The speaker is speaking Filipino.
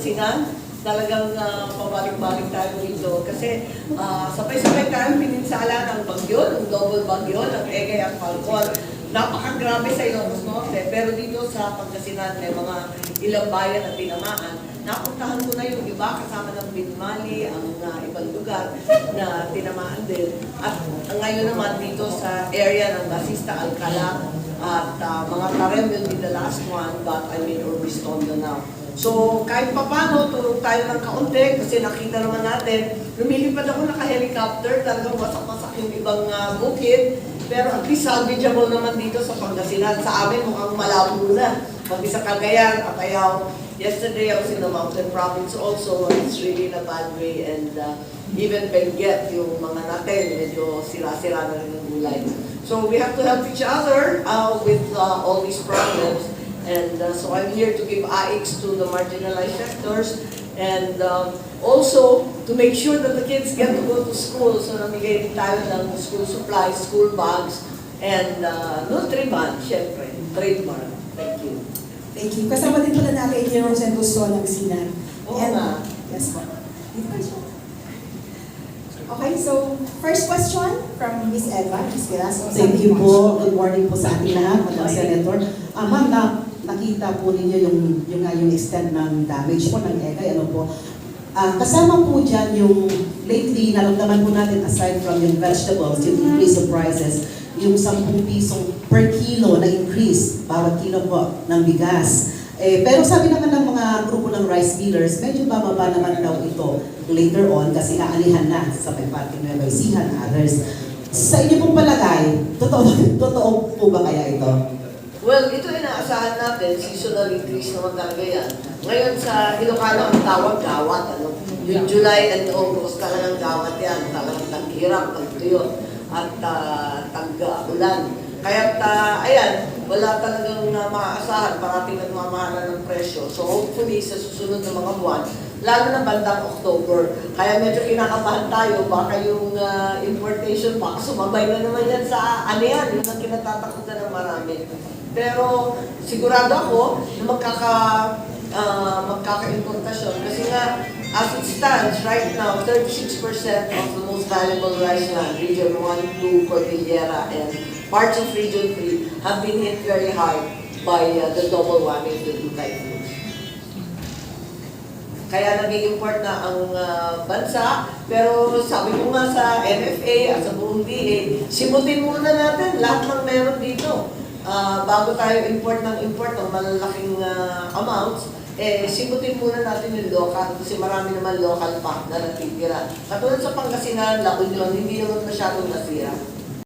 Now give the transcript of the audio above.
Pangasinan. Talagang pabalik-balik tayo dito kasi sabay-sabay tayo pininsala ng bagyo, ng double bagyo, ng Egay at Falcon. Napakagrabe sa Ilocos Norte, pero dito sa Pangasinan may mga ilang bayan at tinamaan. Napuntahan ko na yung iba kasama ng Binmali, ang ibang lugar na tinamaan din. At ngayon naman dito sa area ng Basista, Alcala at mga Tarem will be the last one, but I mean Urbistondo now. So kahit papano, tulong tayo ng kaunti kasi nakita naman natin, lumilipad ako naka-helicopter, talagang wasak-wasak yung ibang bukid. Pero at least salvageable naman dito sa Pangasinan. Sa amin mukhang malabo na. Pag sa Cagayan, Apayao. Yesterday I was in the Mountain Province also. It's really in a bad way. And even Benguet, yung mga natin, medyo sira-sira na rin ng gulay. So we have to help each other with all these problems. And so I'm here to give AICs to the marginalized sectors and also to make sure that the kids get to go to school. So namigay din tayo ng school supplies, school bags, and Nutriban, syempre, trademark. Thank you. Thank you. Kasama din pala natin yung Rosen Gusto ng Sinan. Oo nga. Yes po. Okay, so first question from Ms. Eva. Ms. Velasco. Thank you po. Good morning po sa ating lahat, Madam Senator. Ma'am, nakita po ninyo yung extent ng damage po ng Egay. Ano po? Kasama po dyan yung lately, naramdaman po natin aside from yung vegetables, yung increase of prices, yung 10 pisong per kilo na increase, bawat kilo po ng bigas. Pero sabi naman ng mga grupo ng rice millers, medyo bababa naman daw ito later on kasi aalihan na sa pagparting ng Baisihan, others. Sa inyo pong palagay, totoo po ba kaya ito? Well, ito inaasahan natin, seasonal increase naman talaga yan. Ngayon sa Ilocano ang tawag gawat. Ano? Yung July and August talagang gawat yan. Talagang tag-hirap, tag-tuyo, at tag-ulan. Kaya ayan, wala talagang maaasahan, parating nagmamahalan ng presyo. So hopefully sa susunod na mga buwan, lalo na bandang October. Kaya medyo kinakabahan tayo, baka yung importation, baka sumabay na naman yan sa ano yan, yung ang kinatatakutan ng marami. Pero sigurado ako na magkaka-importasyon kasi nga as it stands right now, 36% of the most valuable rice land, Region 1, 2, Cordillera, and parts of Region 3 have been hit very hard by the double whammy of the two typhoons. Kaya nag-import na ang bansa, pero sabi ko nga sa NFA at sa buong DA, simutin muna natin lahat ng meron dito. Bago tayo import ng malalaking amounts, simutin muna natin yung local kasi marami naman local pa na natitira. Katulad sa Pangasinan, La Union, hindi naman masyadong nasira.